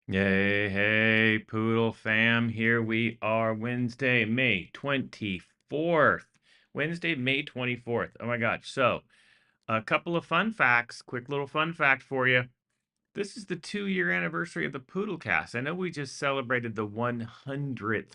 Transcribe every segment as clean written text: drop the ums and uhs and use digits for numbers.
Yay, hey, Poodle fam. Here we are, Wednesday, May 24th. Wednesday, May 24th. Oh my gosh. So, a couple of fun facts. Quick little fun fact for you. This is the 2-year anniversary of the Poodlcast. I know we just celebrated the 100th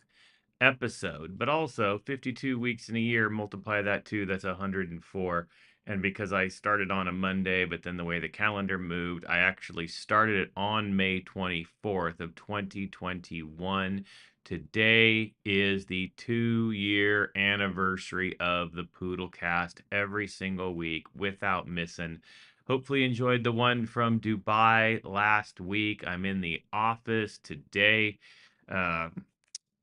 episode, but also 52 weeks in a year, multiply that too, that's 104. And because I started on a Monday, but then the way the calendar moved, I actually started it on May 24th of 2021. Today is the 2-year anniversary of the Poodlcast every single week without missing. Hopefully enjoyed the one from Dubai last week. I'm in the office today. Uh,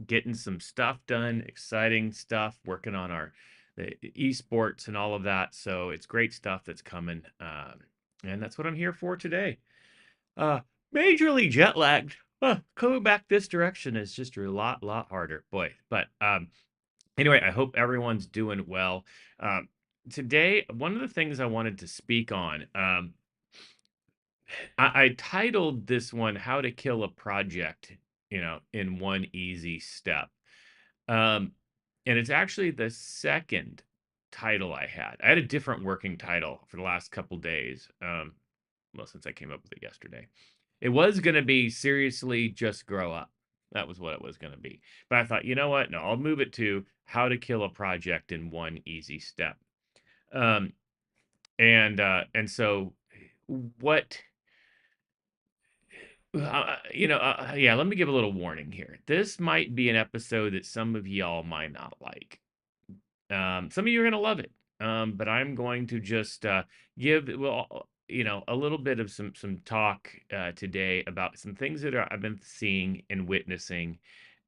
Getting some stuff done, exciting stuff, working on the esports and all of that. So it's great stuff that's coming, and that's what I'm here for today. Uh, Majorly jet lagged. Coming back this direction is just a lot harder, boy. But anyway, I hope everyone's doing well. Today, one of the things I wanted to speak on, I titled this one "How to Kill a Project," in one easy step. Um, and it's actually the second title I had. I had a different working title for the last couple days. Well, since I came up with it yesterday. It was going to be seriously just grow up. That was what it was going to be. But I thought, you know what? No, I'll move it to how to kill a project in one easy step. Um, and so what yeah, let me give a little warning here. This might be an episode that some of y'all might not like. Some of you are gonna love it. But I'm going to just give a little bit of some talk today about some things that I've been seeing and witnessing,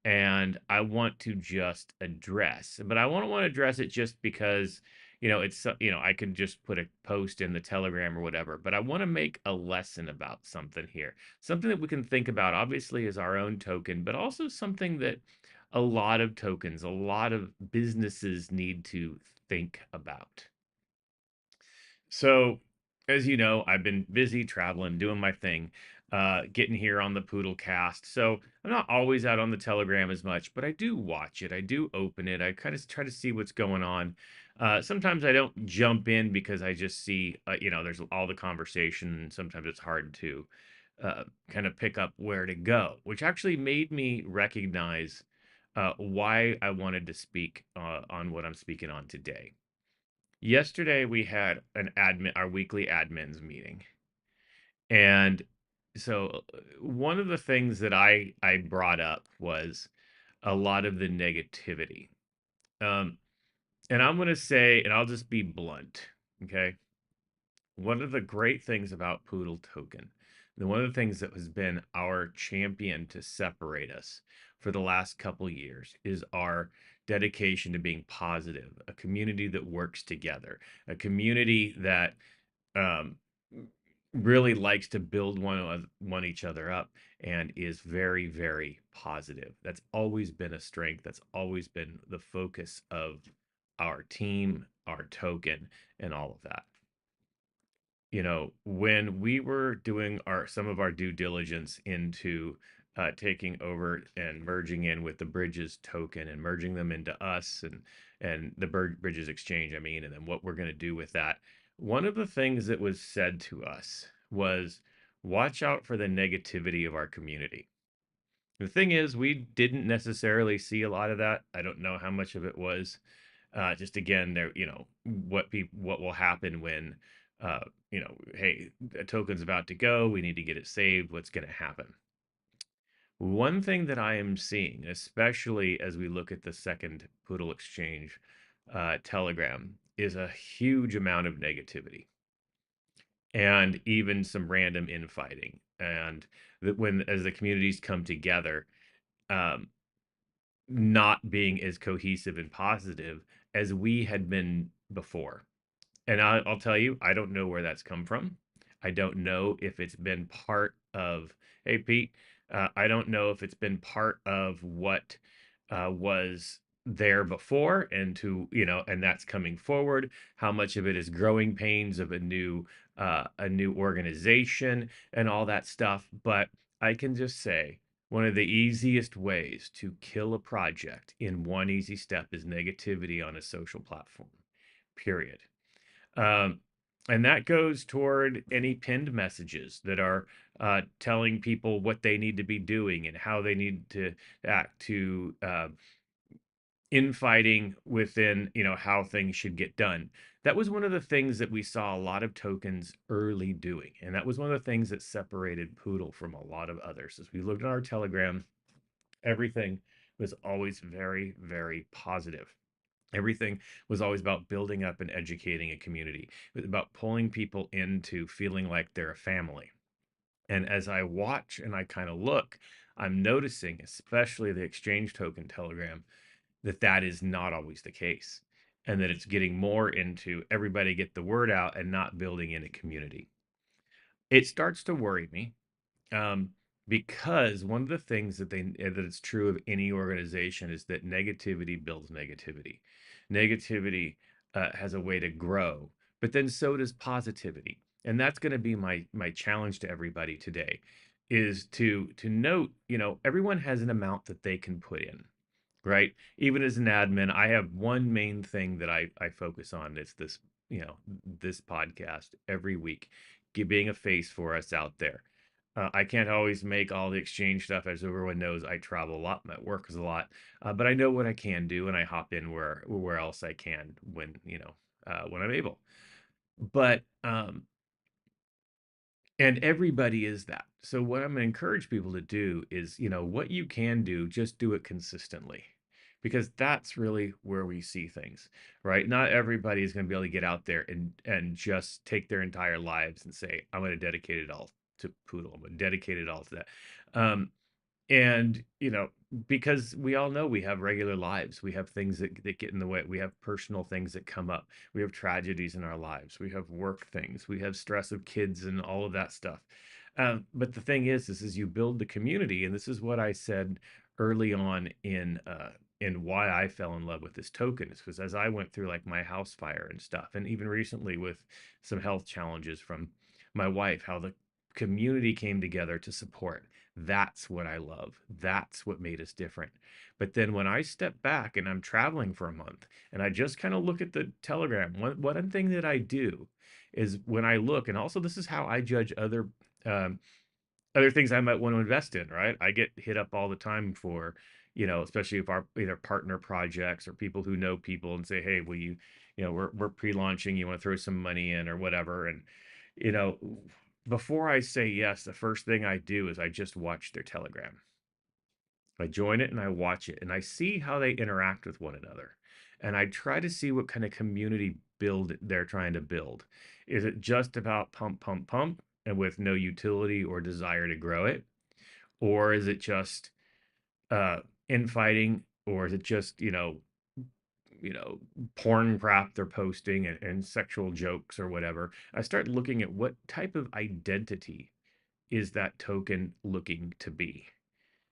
and I want to just address. But I want to address it just because I could just put a post in the Telegram or whatever. But I want to make a lesson about something here, something that we can think about. Obviously, as our own token, but also something that a lot of tokens, a lot of businesses need to think about. So, as you know, I've been busy traveling, doing my thing, getting here on the Poodlcast. So I'm not always out on the Telegram as much, but I do watch it. I do open it. I kind of try to see what's going on. Sometimes I don't jump in because I just see, there's all the conversation, and sometimes it's hard to kind of pick up where to go, which actually made me recognize why I wanted to speak on what I'm speaking on today. Yesterday we had our weekly admins meeting. And so one of the things that I brought up was a lot of the negativity. Um, and I'm going to say, and I'll just be blunt, okay? One of the great things about Poodle Token, and one of the things that has been our champion to separate us for the last couple years is our dedication to being positive, a community that works together, a community that um, really likes to build one each other up and is very, very positive. That's always been a strength. That's always been the focus of our team, our token, and all of that. When we were doing some of our due diligence into taking over and merging in with the Bridges token and merging them into us and the Bridges exchange, I mean, and then what we're going to do with that. One of the things that was said to us was watch out for the negativity of our community. The thing is, we didn't necessarily see a lot of that. I don't know how much of it was just again there, what will happen when hey, a token's about to go, we need to get it saved, what's going to happen. One thing that I am seeing, especially as we look at the second Poodle exchange Telegram, is a huge amount of negativity and even some random infighting. And that when as the communities come together, um, not being as cohesive and positive as we had been before. And I'll tell you, I don't know where that's come from. I don't know if it's been part of, hey, Pete, I don't know if it's been part of what was there before and that's coming forward. How much of it is growing pains of a new organization and all that stuff. But I can just say one of the easiest ways to kill a project in one easy step is negativity on a social platform, period. Um, and that goes toward any pinned messages that are telling people what they need to be doing and how they need to act to infighting within, how things should get done. That was one of the things that we saw a lot of tokens early doing. And that was one of the things that separated Poodle from a lot of others. As we looked at our Telegram, everything was always very, very positive. Everything was always about building up and educating a community. It was about pulling people into feeling like they're a family. And as I watch and I kind of look, I'm noticing, especially the exchange token Telegram, that is not always the case. And that it's getting more into everybody get the word out and not building in a community. It starts to worry me, um, because one of the things that it's true of any organization is that negativity builds negativity. Negativity has a way to grow, but then so does positivity, and that's going to be my challenge to everybody today, is to note, everyone has an amount that they can put in, right? Even as an admin, I have one main thing that I focus on. It's this, this podcast every week, being a face for us out there. I can't always make all the exchange stuff, as everyone knows. I travel a lot, my work is a lot, but I know what I can do, and I hop in where else I can when I'm able. But and everybody is that. So what I'm going to encourage people to do is, what you can do, just do it consistently. Because that's really where we see things, right? Not everybody is going to be able to get out there and just take their entire lives and say, I'm going to dedicate it all to Poodle. I'm going to dedicate it all to that. Um, and, because we all know we have regular lives, we have things that get in the way, we have personal things that come up, we have tragedies in our lives, we have work things, we have stress of kids and all of that stuff. But the thing is you build the community, and this is what I said early on in why I fell in love with this token, is because as I went through like my house fire and stuff, and even recently with some health challenges from my wife, how the community came together to support. That's what I love. That's what made us different. But then when I step back and I'm traveling for a month and I just kind of look at the Telegram, one thing that I do is when I look, and also this is how I judge um, other things I might want to invest in, right? I get hit up all the time for, especially if our either partner projects or people who know people and say, hey, will you, we're pre-launching, you want to throw some money in or whatever. And, you know, before I say yes, the first thing I do is I just watch their Telegram. I join it and I watch it and I see how they interact with one another. And I try to see what kind of community build they're trying to build. Is it just about pump, pump, pump, and with no utility or desire to grow it? Or is it just uh infighting? Or is it just, porn crap they're posting and sexual jokes or whatever? I start looking at what type of identity is that token looking to be.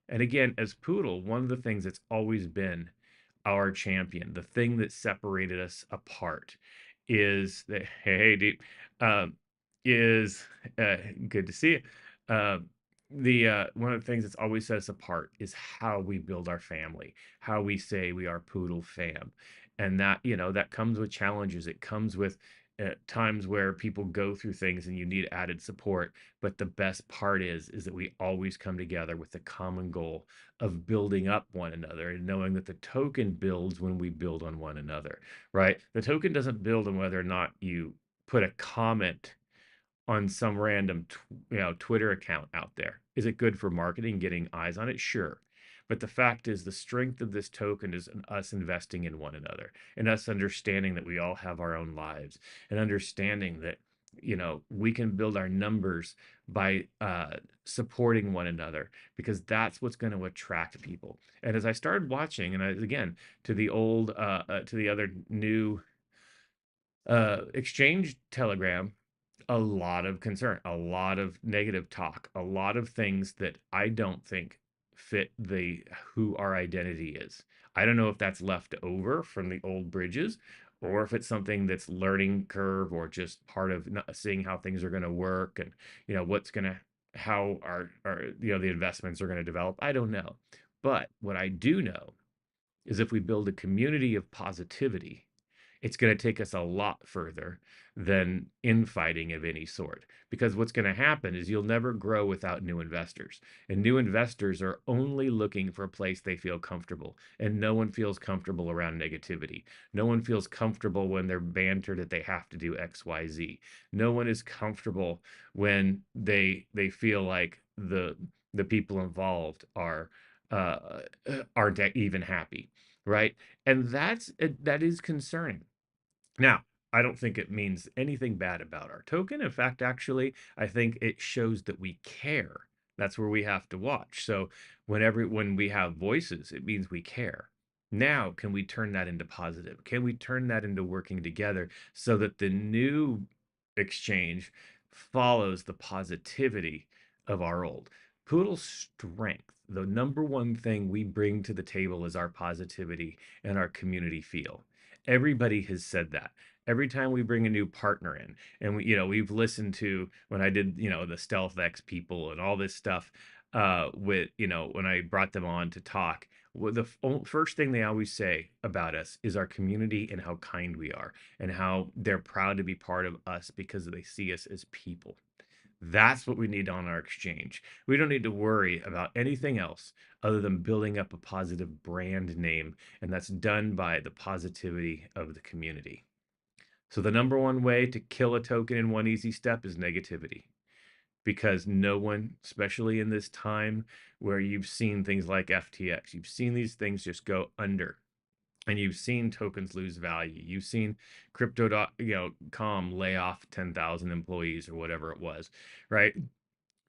And again, as Poodle, one of the things that's always been our champion, the thing that separated us apart, is that, hey, dude, um, is good to see you. Uh, the One of the things that's always set us apart is how we build our family, how we say we are Poodle fam, and that, that comes with challenges. It comes with times where people go through things and you need added support. But the best part is that we always come together with the common goal of building up one another and knowing that the token builds when we build on one another, right? The token doesn't build on whether or not you put a comment on some random Twitter account out there. Is it good for marketing, getting eyes on it? Sure. But the fact is, the strength of this token is in us investing in one another and us understanding that we all have our own lives and understanding that, we can build our numbers by supporting one another, because that's what's going to attract people. And as I started watching, and again, to the to the other new exchange Telegram, a lot of concern, a lot of negative talk, a lot of things that I don't think fit the who our identity is. I don't know if that's left over from the old bridges, or if it's something that's learning curve, or just part of not seeing how things are going to work and what's going to how our the investments are going to develop. I don't know. But what I do know is if we build a community of positivity, it's going to take us a lot further than infighting of any sort. Because what's going to happen is you'll never grow without new investors. And new investors are only looking for a place they feel comfortable. And no one feels comfortable around negativity. No one feels comfortable when they're bantered that they have to do XYZ. No one is comfortable when they feel like the people involved aren't even happy, right? And that is concerning. Now, I don't think it means anything bad about our token. In fact, actually, I think it shows that we care. That's where we have to watch. So when we have voices, it means we care. Now, can we turn that into positive? Can we turn that into working together so that the new exchange follows the positivity of our old? Poodle's strength, the number one thing we bring to the table is our positivity and our community feel. Everybody has said that. Every time we bring a new partner in, and we've listened to when I did, the Stealth X people and all this stuff, with, when I brought them on to talk, the first thing they always say about us is our community and how kind we are and how they're proud to be part of us because they see us as people. That's what we need on our exchange. We don't need to worry about anything else other than building up a positive brand name, and that's done by the positivity of the community. So the number one way to kill a token in one easy step is negativity, because no one, especially in this time where you've seen things like FTX, you've seen these things just go under. And you've seen tokens lose value. You've seen crypto.com lay off 10,000 employees or whatever it was, right?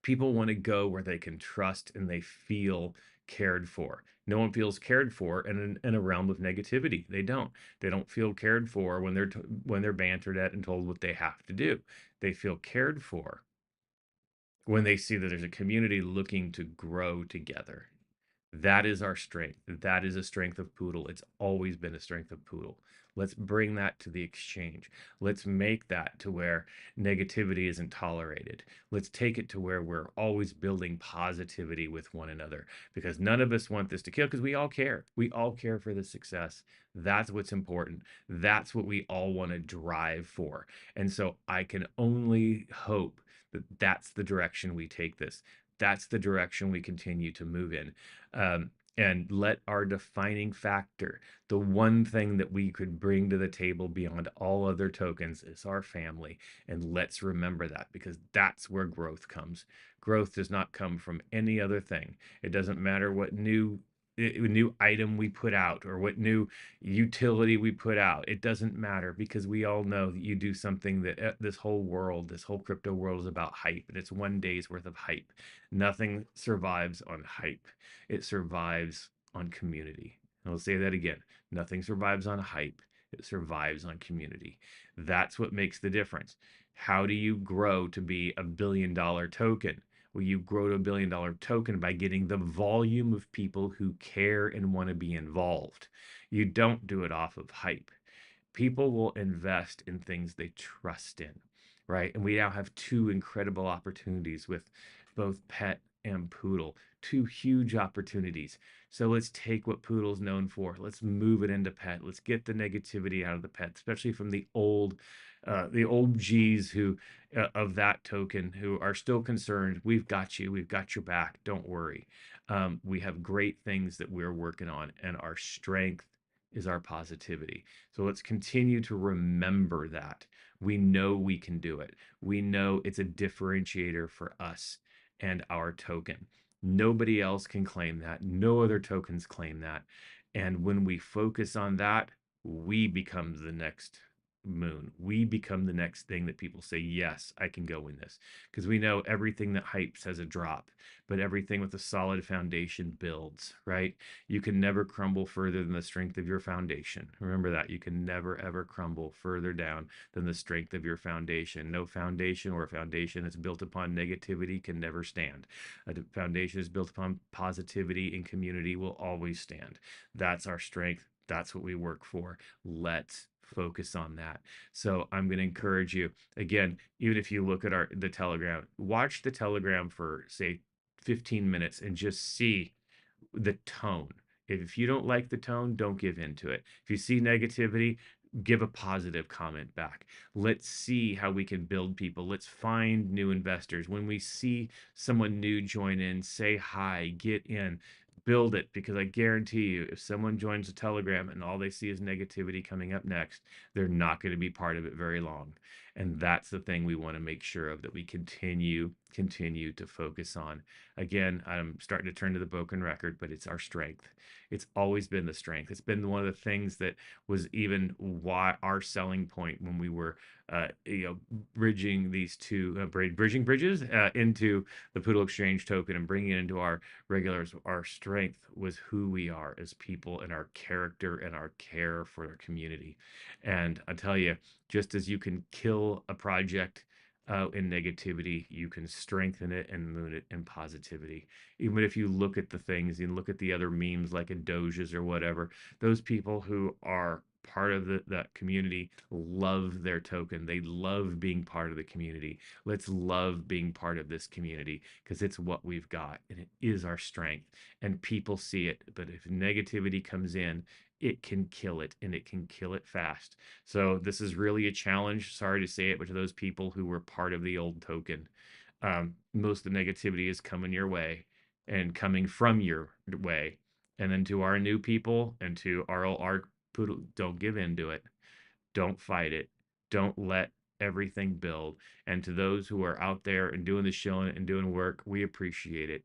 People want to go where they can trust and they feel cared for. No one feels cared for in a realm of negativity. They don't. They don't feel cared for when they're bantered at and told what they have to do. They feel cared for when they see that there's a community looking to grow together. That is our strength. That is a strength of Poodle. It's always been a strength of Poodle. Let's bring that to the exchange. Let's make that to where negativity isn't tolerated. Let's take it to where we're always building positivity with one another, because none of us want this to kill, because we all care. We all care for the success. That's what's important. That's what we all want to drive for. And so I can only hope that that's the direction we take this. That's the direction we continue to move in. And let our defining factor, the one thing that we could bring to the table beyond all other tokens, is our family. And let's remember that, because that's where growth comes. Growth does not come from any other thing. It doesn't matter what new item we put out or what new utility we put out. It doesn't matter, because we all know that you do something that this whole world, this whole crypto world, is about hype, and it's one day's worth of hype. Nothing survives on hype. It survives on community. And I'll say that again. Nothing survives on hype. It survives on community. That's what makes the difference. How do you grow to be $1 billion token? Well, you grow to $1 billion token by getting the volume of people who care and want to be involved. You don't do it off of hype. People will invest in things they trust in, right? And we now have two incredible opportunities with both Pet and Poodle, two huge opportunities. So let's take what Poodle's known for. Let's move it into Pet. Let's get the negativity out of the Pet, especially from the old G's who of that token, who are still concerned. We've got you. We've got your back. Don't worry. We have great things that we're working on, and our strength is our positivity. So let's continue to remember that. We know we can do it. We know it's a differentiator for us and our token. Nobody else can claim that. No other tokens claim that. And when we focus on that, we become the next moon. We become the next thing that people say, yes, I can go in this. Because we know everything that hypes has a drop, but everything with a solid foundation builds, right? You can never crumble further than the strength of your foundation. Remember that. You can never, ever crumble further down than the strength of your foundation. No foundation, or a foundation that's built upon negativity, can never stand. A foundation is built upon positivity and community will always stand. That's our strength. That's what we work for. Let's focus on that. So I'm going to encourage you again, even if you look at the Telegram, watch the Telegram for say 15 minutes and just see the tone. If you don't like the tone, don't give into it. If you see negativity, give a positive comment back. Let's see how we can build people. Let's find new investors. When we see someone new join in, say hi, get in, build it, because I guarantee you, if someone joins a Telegram and all they see is negativity coming up next, they're not going to be part of it very long. And that's the thing we want to make sure of, that we continue to focus on. Again, I'm starting to turn to the broken record, but it's our strength. It's always been the strength. It's been one of the things that was even why our selling point when we were, bridging these two, bridging bridges into the Poodle Exchange token and bringing it into our regulars. Our strength was who we are as people and our character and our care for our community. And I tell you, just as you can kill a project in negativity, you can strengthen it and moon it in positivity. Even if you look at the things and look at the other memes like in Doges or whatever, those people who are part of that community love their token. They love being part of the community. Let's love being part of this community, because it's what we've got and it is our strength, and people see it. But if negativity comes in, it can kill it, and it can kill it fast. So this is really a challenge. Sorry to say it, but to those people who were part of the old token, most of the negativity is coming your way and coming from your way. And then to our new people and to our poodle, don't give in to it. Don't fight it. Don't let everything build. And to those who are out there and doing the showing and doing work, we appreciate it.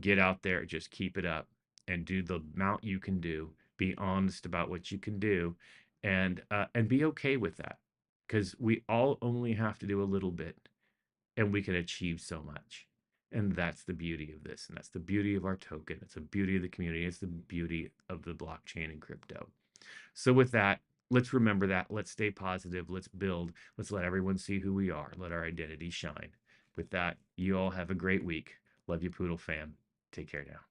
Get out there, just keep it up and do the amount you can do. Be honest about what you can do, and be okay with that, because we all only have to do a little bit and we can achieve so much. And that's the beauty of this. And that's the beauty of our token. It's the beauty of the community. It's the beauty of the blockchain and crypto. So with that, let's remember that. Let's stay positive. Let's build. Let's let everyone see who we are. Let our identity shine. With that, you all have a great week. Love you, Poodle fam. Take care now.